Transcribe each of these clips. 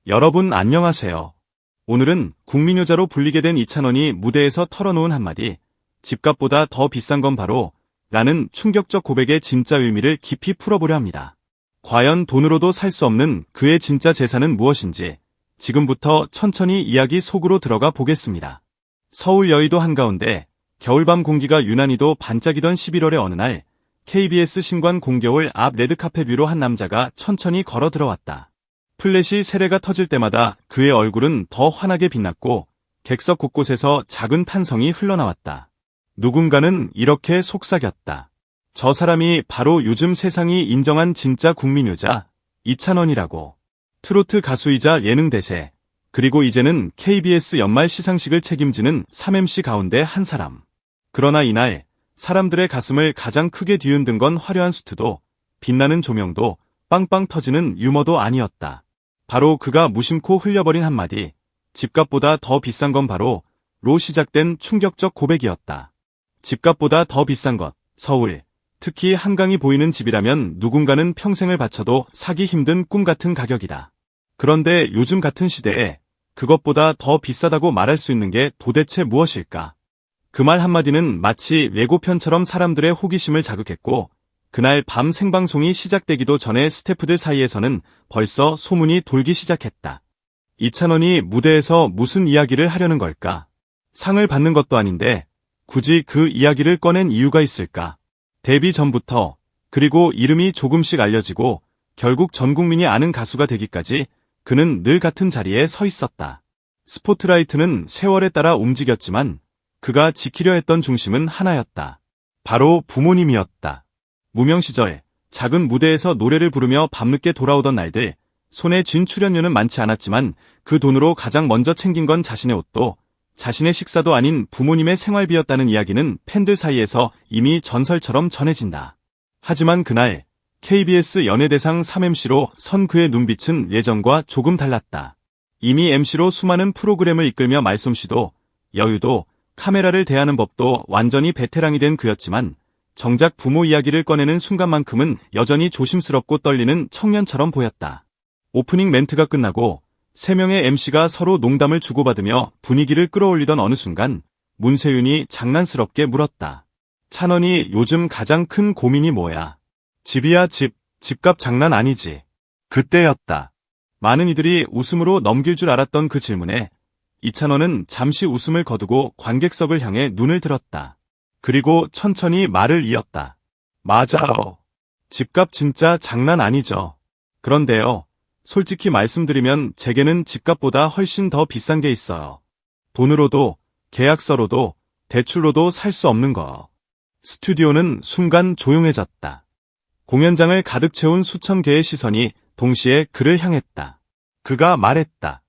여러분 안녕하세요. 오늘은 국민효자로 불리게 된 이찬원이 무대에서 털어놓은 한마디, 집값보다 더 비싼 건 바로 라는 충격적 고백의 진짜 의미를 깊이 풀어보려 합니다. 과연 돈으로도 살 수 없는 그의 진짜 재산은 무엇인지 지금부터 천천히 이야기 속으로 들어가 보겠습니다. 서울 여의도 한가운데 겨울밤 공기가 유난히도 반짝이던 11월의 어느 날 KBS 신관 공개홀 앞 레드카펫 뷰로 한 남자가 천천히 걸어 들어왔다. 플래시 세례가 터질 때마다 그의 얼굴은 더 환하게 빛났고 객석 곳곳에서 작은 탄성이 흘러나왔다. 누군가는 이렇게 속삭였다. 저 사람이 바로 요즘 세상이 인정한 진짜 국민효자 이찬원이라고. 트로트 가수이자 예능 대세, 그리고 이제는 KBS 연말 시상식을 책임지는 3MC 가운데 한 사람. 그러나 이날 사람들의 가슴을 가장 크게 뒤흔든 건 화려한 수트도 빛나는 조명도 빵빵 터지는 유머도 아니었다. 바로 그가 무심코 흘려버린 한마디, 집값보다 더 비싼 건 바로 로 시작된 충격적 고백이었다. 집값보다 더 비싼 것, 서울, 특히 한강이 보이는 집이라면 누군가는 평생을 바쳐도 사기 힘든 꿈 같은 가격이다. 그런데 요즘 같은 시대에 그것보다 더 비싸다고 말할 수 있는 게 도대체 무엇일까? 그 말 한마디는 마치 예고편처럼 사람들의 호기심을 자극했고, 그날 밤 생방송이 시작되기도 전에 스태프들 사이에서는 벌써 소문이 돌기 시작했다. 이찬원이 무대에서 무슨 이야기를 하려는 걸까? 상을 받는 것도 아닌데 굳이 그 이야기를 꺼낸 이유가 있을까? 데뷔 전부터, 그리고 이름이 조금씩 알려지고 결국 전 국민이 아는 가수가 되기까지 그는 늘 같은 자리에 서 있었다. 스포트라이트는 세월에 따라 움직였지만 그가 지키려 했던 중심은 하나였다. 바로 부모님이었다. 무명 시절 작은 무대에서 노래를 부르며 밤늦게 돌아오던 날들, 손에 쥔 출연료는 많지 않았지만 그 돈으로 가장 먼저 챙긴 건 자신의 옷도, 자신의 식사도 아닌 부모님의 생활비였다는 이야기는 팬들 사이에서 이미 전설처럼 전해진다. 하지만 그날 KBS 연예대상 3MC로 선 그의 눈빛은 예전과 조금 달랐다. 이미 MC로 수많은 프로그램을 이끌며 말솜씨도, 여유도, 카메라를 대하는 법도 완전히 베테랑이 된 그였지만 정작 부모 이야기를 꺼내는 순간만큼은 여전히 조심스럽고 떨리는 청년처럼 보였다. 오프닝 멘트가 끝나고 3명의 MC가 서로 농담을 주고받으며 분위기를 끌어올리던 어느 순간 문세윤이 장난스럽게 물었다. 찬원이 요즘 가장 큰 고민이 뭐야? 집이야 집, 집값 장난 아니지. 그때였다. 많은 이들이 웃음으로 넘길 줄 알았던 그 질문에 이찬원은 잠시 웃음을 거두고 관객석을 향해 눈을 들었다. 그리고 천천히 말을 이었다. 맞아요. 집값 진짜 장난 아니죠. 그런데요, 솔직히 말씀드리면 제게는 집값보다 훨씬 더 비싼 게 있어요. 돈으로도, 계약서로도, 대출로도 살 수 없는 거. 스튜디오는 순간 조용해졌다. 공연장을 가득 채운 수천 개의 시선이 동시에 그를 향했다. 그가 말했다.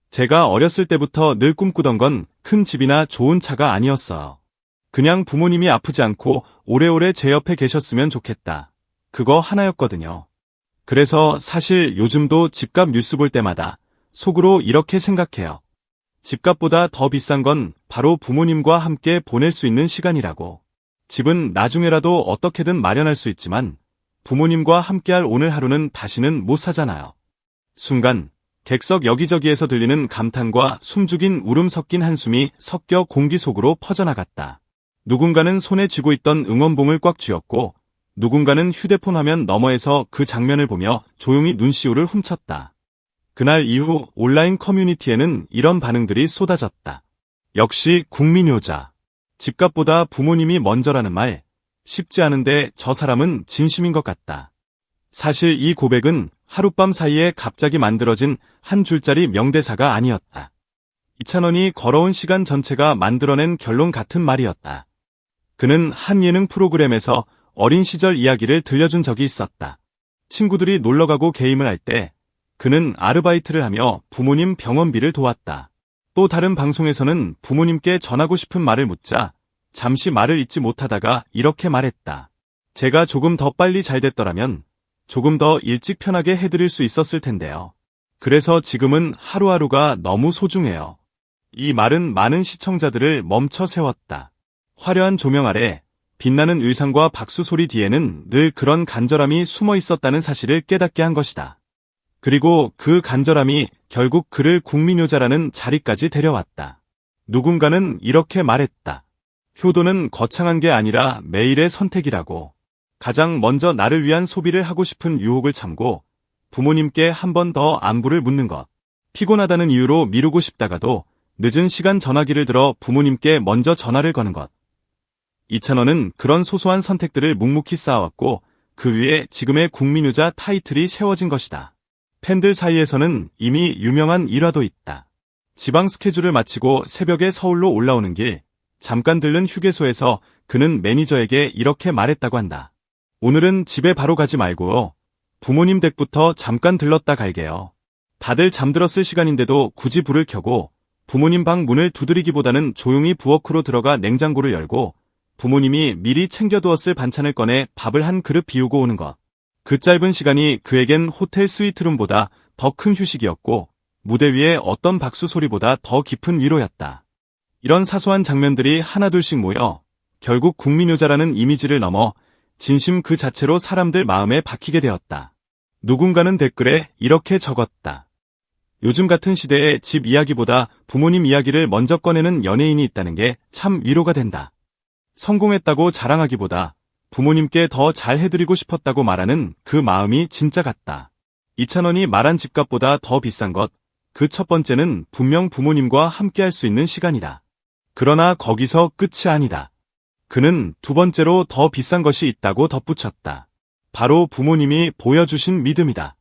제가 어렸을 때부터 늘 꿈꾸던 건 큰 집이나 좋은 차가 아니었어요. 그냥 부모님이 아프지 않고 오래오래 제 옆에 계셨으면 좋겠다. 그거 하나였거든요. 그래서 사실 요즘도 집값 뉴스 볼 때마다 속으로 이렇게 생각해요. 집값보다 더 비싼 건 바로 부모님과 함께 보낼 수 있는 시간이라고. 집은 나중에라도 어떻게든 마련할 수 있지만 부모님과 함께할 오늘 하루는 다시는 못 사잖아요. 순간 객석 여기저기에서 들리는 감탄과 숨죽인 울음 섞인 한숨이 섞여 공기 속으로 퍼져나갔다. 누군가는 손에 쥐고 있던 응원봉을 꽉 쥐었고 누군가는 휴대폰 화면 너머에서 그 장면을 보며 조용히 눈시울을 훔쳤다. 그날 이후 온라인 커뮤니티에는 이런 반응들이 쏟아졌다. 역시 국민효자. 집값보다 부모님이 먼저라는 말, 쉽지 않은데 저 사람은 진심인 것 같다. 사실 이 고백은 하룻밤 사이에 갑자기 만들어진 한 줄짜리 명대사가 아니었다. 이찬원이 걸어온 시간 전체가 만들어낸 결론 같은 말이었다. 그는 한 예능 프로그램에서 어린 시절 이야기를 들려준 적이 있었다. 친구들이 놀러가고 게임을 할 때 그는 아르바이트를 하며 부모님 병원비를 도왔다. 또 다른 방송에서는 부모님께 전하고 싶은 말을 묻자 잠시 말을 잇지 못하다가 이렇게 말했다. 제가 조금 더 빨리 잘 됐더라면 조금 더 일찍 편하게 해드릴 수 있었을 텐데요. 그래서 지금은 하루하루가 너무 소중해요. 이 말은 많은 시청자들을 멈춰 세웠다. 화려한 조명 아래 빛나는 의상과 박수 소리 뒤에는 늘 그런 간절함이 숨어 있었다는 사실을 깨닫게 한 것이다. 그리고 그 간절함이 결국 그를 국민효자라는 자리까지 데려왔다. 누군가는 이렇게 말했다. 효도는 거창한 게 아니라 매일의 선택이라고. 가장 먼저 나를 위한 소비를 하고 싶은 유혹을 참고 부모님께 한 번 더 안부를 묻는 것. 피곤하다는 이유로 미루고 싶다가도 늦은 시간 전화기를 들어 부모님께 먼저 전화를 거는 것. 이찬원은 그런 소소한 선택들을 묵묵히 쌓아왔고 그 위에 지금의 국민효자 타이틀이 세워진 것이다. 팬들 사이에서는 이미 유명한 일화도 있다. 지방 스케줄을 마치고 새벽에 서울로 올라오는 길, 잠깐 들른 휴게소에서 그는 매니저에게 이렇게 말했다고 한다. 오늘은 집에 바로 가지 말고요. 부모님 댁부터 잠깐 들렀다 갈게요. 다들 잠들었을 시간인데도 굳이 불을 켜고 부모님 방 문을 두드리기보다는 조용히 부엌으로 들어가 냉장고를 열고 부모님이 미리 챙겨두었을 반찬을 꺼내 밥을 한 그릇 비우고 오는 것. 그 짧은 시간이 그에겐 호텔 스위트룸보다 더 큰 휴식이었고 무대 위에 어떤 박수 소리보다 더 깊은 위로였다. 이런 사소한 장면들이 하나둘씩 모여 결국 국민효자라는 이미지를 넘어 진심 그 자체로 사람들 마음에 박히게 되었다. 누군가는 댓글에 이렇게 적었다. 요즘 같은 시대에 집 이야기보다 부모님 이야기를 먼저 꺼내는 연예인이 있다는 게 참 위로가 된다. 성공했다고 자랑하기보다 부모님께 더 잘해드리고 싶었다고 말하는 그 마음이 진짜 같다. 이찬원이 말한 집값보다 더 비싼 것, 그 첫 번째는 분명 부모님과 함께할 수 있는 시간이다. 그러나 거기서 끝이 아니다. 그는 두 번째로 더 비싼 것이 있다고 덧붙였다. 바로 부모님이 보여주신 믿음이다.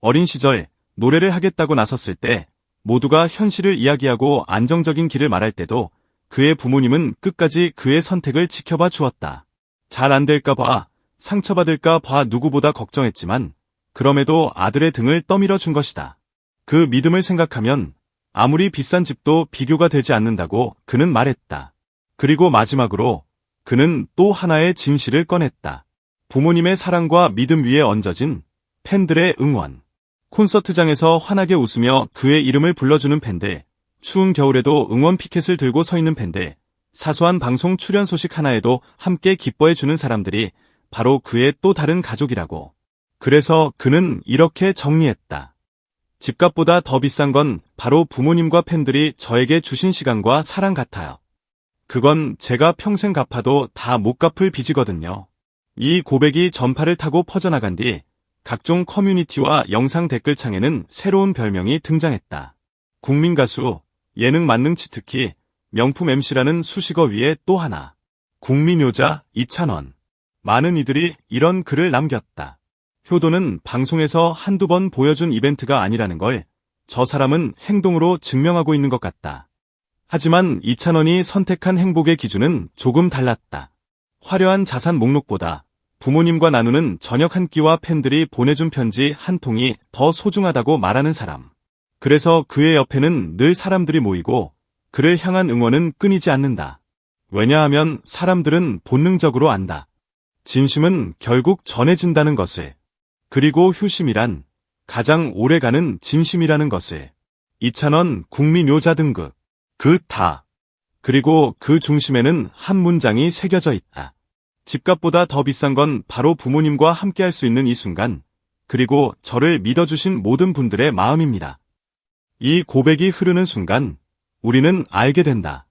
어린 시절 노래를 하겠다고 나섰을 때 모두가 현실을 이야기하고 안정적인 길을 말할 때도 그의 부모님은 끝까지 그의 선택을 지켜봐 주었다. 잘 안 될까 봐, 상처받을까 봐 누구보다 걱정했지만 그럼에도 아들의 등을 떠밀어 준 것이다. 그 믿음을 생각하면 아무리 비싼 집도 비교가 되지 않는다고 그는 말했다. 그리고 마지막으로 그는 또 하나의 진실을 꺼냈다. 부모님의 사랑과 믿음 위에 얹어진 팬들의 응원. 콘서트장에서 환하게 웃으며 그의 이름을 불러주는 팬들, 추운 겨울에도 응원 피켓을 들고 서 있는 팬들, 사소한 방송 출연 소식 하나에도 함께 기뻐해주는 사람들이 바로 그의 또 다른 가족이라고. 그래서 그는 이렇게 정리했다. 집값보다 더 비싼 건 바로 부모님과 팬들이 저에게 주신 시간과 사랑 같아요. 그건 제가 평생 갚아도 다 못 갚을 빚이거든요. 이 고백이 전파를 타고 퍼져나간 뒤 각종 커뮤니티와 영상 댓글창에는 새로운 별명이 등장했다. 국민 가수, 예능 만능치 특히 명품 MC라는 수식어 위에 또 하나. 국민효자 이찬원. 많은 이들이 이런 글을 남겼다. 효도는 방송에서 한두 번 보여준 이벤트가 아니라는 걸 저 사람은 행동으로 증명하고 있는 것 같다. 하지만 이찬원이 선택한 행복의 기준은 조금 달랐다. 화려한 자산 목록보다 부모님과 나누는 저녁 한 끼와 팬들이 보내준 편지 한 통이 더 소중하다고 말하는 사람. 그래서 그의 옆에는 늘 사람들이 모이고 그를 향한 응원은 끊이지 않는다. 왜냐하면 사람들은 본능적으로 안다. 진심은 결국 전해진다는 것을. 그리고 효심이란 가장 오래가는 진심이라는 것을. 이찬원 국민효자 등극. 그 다. 그리고 그 중심에는 한 문장이 새겨져 있다. 집값보다 더 비싼 건 바로 부모님과 함께할 수 있는 이 순간, 그리고 저를 믿어주신 모든 분들의 마음입니다. 이 고백이 흐르는 순간 우리는 알게 된다.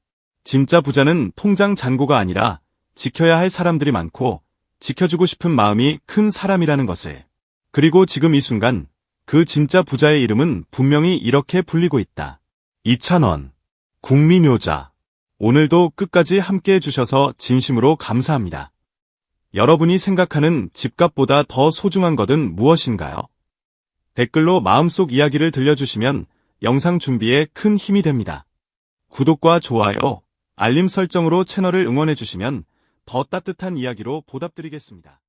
진짜 부자는 통장 잔고가 아니라 지켜야 할 사람들이 많고 지켜주고 싶은 마음이 큰 사람이라는 것을. 그리고 지금 이 순간 그 진짜 부자의 이름은 분명히 이렇게 불리고 있다. 이찬원, 국민효자. 오늘도 끝까지 함께해 주셔서 진심으로 감사합니다. 여러분이 생각하는 집값보다 더 소중한 것은 무엇인가요? 댓글로 마음속 이야기를 들려주시면 영상 준비에 큰 힘이 됩니다. 구독과 좋아요, 알림 설정으로 채널을 응원해 주시면 더 따뜻한 이야기로 보답드리겠습니다.